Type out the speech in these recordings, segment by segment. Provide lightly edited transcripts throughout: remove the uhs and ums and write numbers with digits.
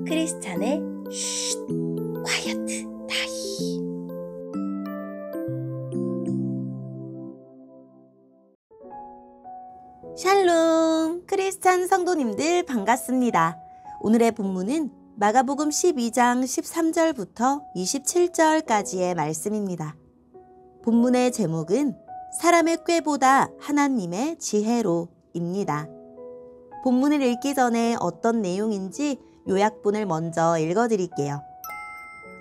크리스찬의 쉿, 콰이어트 타임. 샬롬, 크리스찬 성도님들 반갑습니다. 오늘의 본문은 마가복음 12장 13절부터 27절까지의 말씀입니다. 본문의 제목은 사람의 꾀보다 하나님의 지혜로입니다. 본문을 읽기 전에 어떤 내용인지 요약본을 먼저 읽어드릴게요.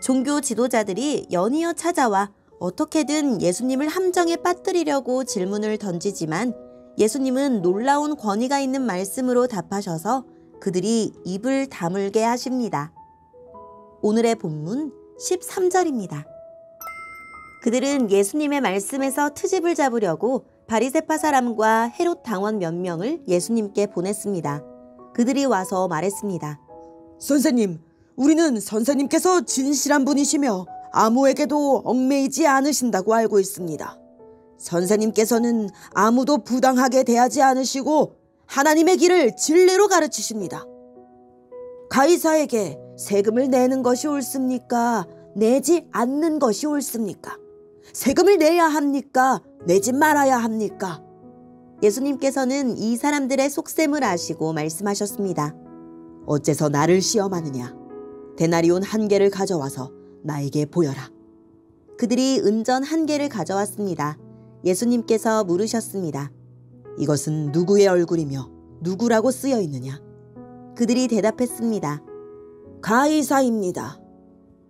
종교 지도자들이 연이어 찾아와 어떻게든 예수님을 함정에 빠뜨리려고 질문을 던지지만 예수님은 놀라운 권위가 있는 말씀으로 답하셔서 그들이 입을 다물게 하십니다. 오늘의 본문 13절입니다. 그들은 예수님의 말씀에서 트집을 잡으려고 바리새파 사람과 헤롯 당원 몇 명을 예수님께 보냈습니다. 그들이 와서 말했습니다. 선생님, 우리는 선생님께서 진실한 분이시며 아무에게도 얽매이지 않으신다고 알고 있습니다. 선생님께서는 아무도 부당하게 대하지 않으시고 하나님의 길을 진리로 가르치십니다. 가이사에게 세금을 내는 것이 옳습니까? 내지 않는 것이 옳습니까? 세금을 내야 합니까? 내지 말아야 합니까? 예수님께서는 이 사람들의 속셈을 아시고 말씀하셨습니다. 어째서 나를 시험하느냐? 데나리온 1개를 가져와서 나에게 보여라. 그들이 은전 1개를 가져왔습니다. 예수님께서 물으셨습니다. 이것은 누구의 얼굴이며 누구라고 쓰여 있느냐? 그들이 대답했습니다. 가이사입니다.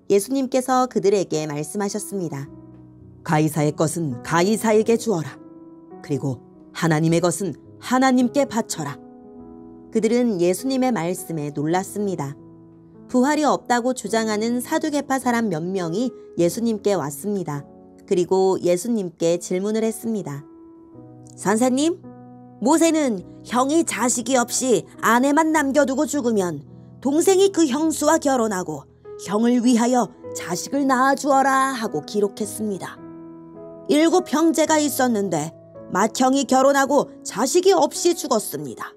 예수님께서 그들에게 말씀하셨습니다. 가이사의 것은 가이사에게 주어라. 그리고 하나님의 것은 하나님께 바쳐라. 그들은 예수님의 말씀에 놀랐습니다. 부활이 없다고 주장하는 사두개파 사람 몇 명이 예수님께 왔습니다. 그리고 예수님께 질문을 했습니다. 선생님, 모세는 형이 자식이 없이 아내만 남겨두고 죽으면 동생이 그 형수와 결혼하고 형을 위하여 자식을 낳아주어라 하고 기록했습니다. 7 형제가 있었는데 맏형이 결혼하고 자식이 없이 죽었습니다.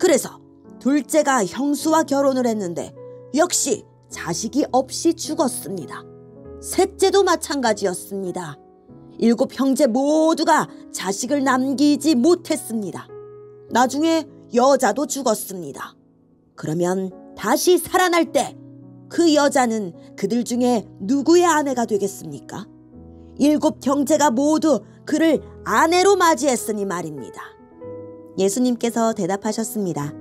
그래서 둘째가 형수와 결혼을 했는데 역시 자식이 없이 죽었습니다. 셋째도 마찬가지였습니다. 7 형제 모두가 자식을 남기지 못했습니다. 나중에 여자도 죽었습니다. 그러면 다시 살아날 때 그 여자는 그들 중에 누구의 아내가 되겠습니까? 7 형제가 모두 그를 아내로 맞이했으니 말입니다. 예수님께서 대답하셨습니다.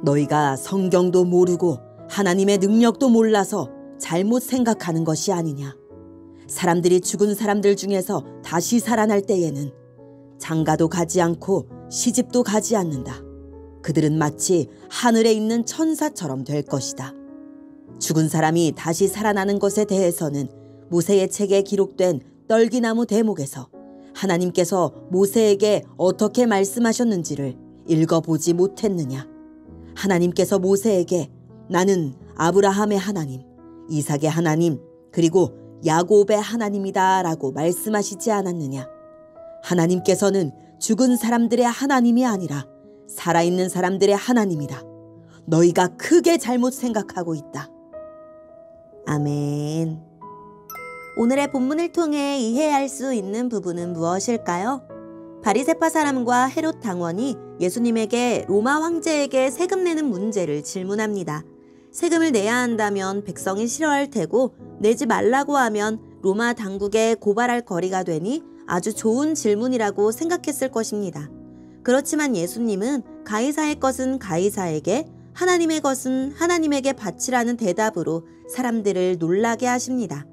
너희가 성경도 모르고 하나님의 능력도 몰라서 잘못 생각하는 것이 아니냐. 사람들이 죽은 사람들 중에서 다시 살아날 때에는 장가도 가지 않고 시집도 가지 않는다. 그들은 마치 하늘에 있는 천사처럼 될 것이다. 죽은 사람이 다시 살아나는 것에 대해서는 모세의 책에 기록된 떨기나무 대목에서 하나님께서 모세에게 어떻게 말씀하셨는지를 읽어보지 못했느냐. 하나님께서 모세에게 나는 아브라함의 하나님, 이삭의 하나님, 그리고 야곱의 하나님이다 라고 말씀하시지 않았느냐. 하나님께서는 죽은 사람들의 하나님이 아니라 살아있는 사람들의 하나님이다. 너희가 크게 잘못 생각하고 있다. 아멘. 오늘의 본문을 통해 이해할 수 있는 부분은 무엇일까요? 바리새파 사람과 헤롯 당원이 예수님에게 로마 황제에게 세금 내는 문제를 질문합니다. 세금을 내야 한다면 백성이 싫어할 테고 내지 말라고 하면 로마 당국에 고발할 거리가 되니 아주 좋은 질문이라고 생각했을 것입니다. 그렇지만 예수님은 가이사의 것은 가이사에게, 하나님의 것은 하나님에게 바치라는 대답으로 사람들을 놀라게 하십니다.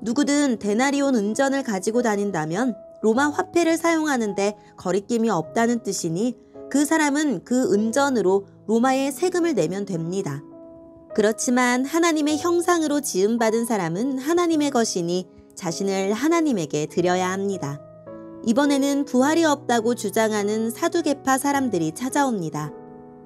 누구든 데나리온 은전을 가지고 다닌다면 로마 화폐를 사용하는데 거리낌이 없다는 뜻이니 그 사람은 그 은전으로 로마에 세금을 내면 됩니다. 그렇지만 하나님의 형상으로 지음받은 사람은 하나님의 것이니 자신을 하나님에게 드려야 합니다. 이번에는 부활이 없다고 주장하는 사두개파 사람들이 찾아옵니다.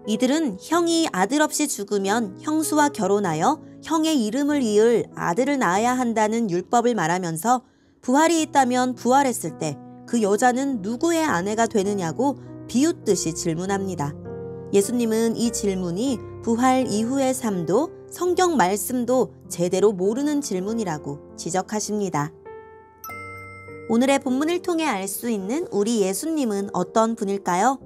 이들은 형이 아들 없이 죽으면 형수와 결혼하여 형의 이름을 이을 아들을 낳아야 한다는 율법을 말하면서 부활이 있다면 부활했을 때 그 여자는 누구의 아내가 되느냐고 비웃듯이 질문합니다. 예수님은 이 질문이 부활 이후의 삶도 성경 말씀도 제대로 모르는 질문이라고 지적하십니다. 오늘의 본문을 통해 알 수 있는 우리 예수님은 어떤 분일까요?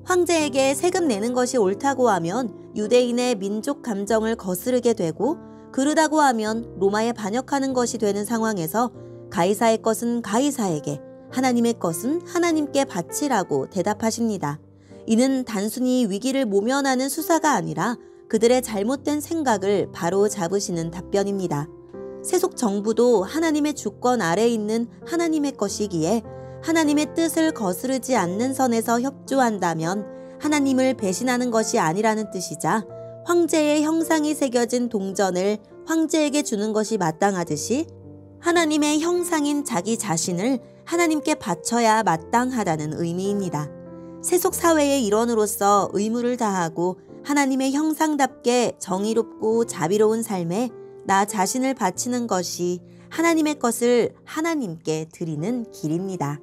황제에게 세금 내는 것이 옳다고 하면 유대인의 민족 감정을 거스르게 되고, 그르다고 하면 로마에 반역하는 것이 되는 상황에서 가이사의 것은 가이사에게, 하나님의 것은 하나님께 바치라고 대답하십니다. 이는 단순히 위기를 모면하는 수사가 아니라 그들의 잘못된 생각을 바로 잡으시는 답변입니다. 세속 정부도 하나님의 주권 아래에 있는 하나님의 것이기에 하나님의 뜻을 거스르지 않는 선에서 협조한다면 하나님을 배신하는 것이 아니라는 뜻이자, 황제의 형상이 새겨진 동전을 황제에게 주는 것이 마땅하듯이 하나님의 형상인 자기 자신을 하나님께 바쳐야 마땅하다는 의미입니다. 세속 사회의 일원으로서 의무를 다하고 하나님의 형상답게 정의롭고 자비로운 삶에 나 자신을 바치는 것이 하나님의 것을 하나님께 드리는 길입니다.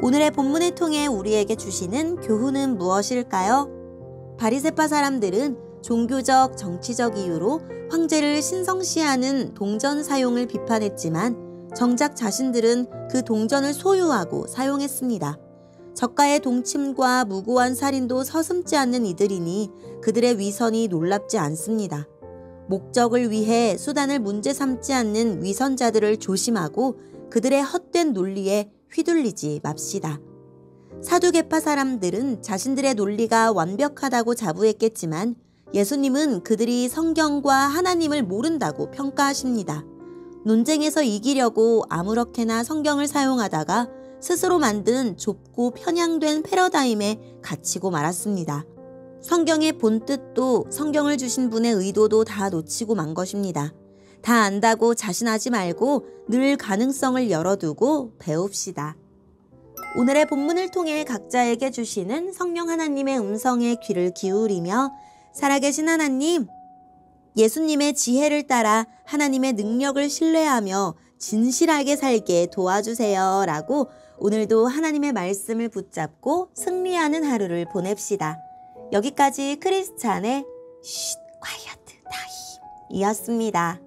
오늘의 본문을 통해 우리에게 주시는 교훈은 무엇일까요? 바리새파 사람들은 종교적, 정치적 이유로 황제를 신성시하는 동전 사용을 비판했지만 정작 자신들은 그 동전을 소유하고 사용했습니다. 저가의 동침과 무고한 살인도 서슴지 않는 이들이니 그들의 위선이 놀랍지 않습니다. 목적을 위해 수단을 문제 삼지 않는 위선자들을 조심하고 그들의 헛된 논리에 휘둘리지 맙시다. 사두개파 사람들은 자신들의 논리가 완벽하다고 자부했겠지만 예수님은 그들이 성경과 하나님을 모른다고 평가하십니다. 논쟁에서 이기려고 아무렇게나 성경을 사용하다가 스스로 만든 좁고 편향된 패러다임에 갇히고 말았습니다. 성경의 본뜻도 성경을 주신 분의 의도도 다 놓치고 만 것입니다. 다 안다고 자신하지 말고 늘 가능성을 열어두고 배웁시다. 오늘의 본문을 통해 각자에게 주시는 성령 하나님의 음성에 귀를 기울이며, 살아계신 하나님, 예수님의 지혜를 따라 하나님의 능력을 신뢰하며 진실하게 살게 도와주세요 라고 오늘도 하나님의 말씀을 붙잡고 승리하는 하루를 보냅시다. 여기까지 크리스찬의 쉿 콰이어트 타임 이었습니다.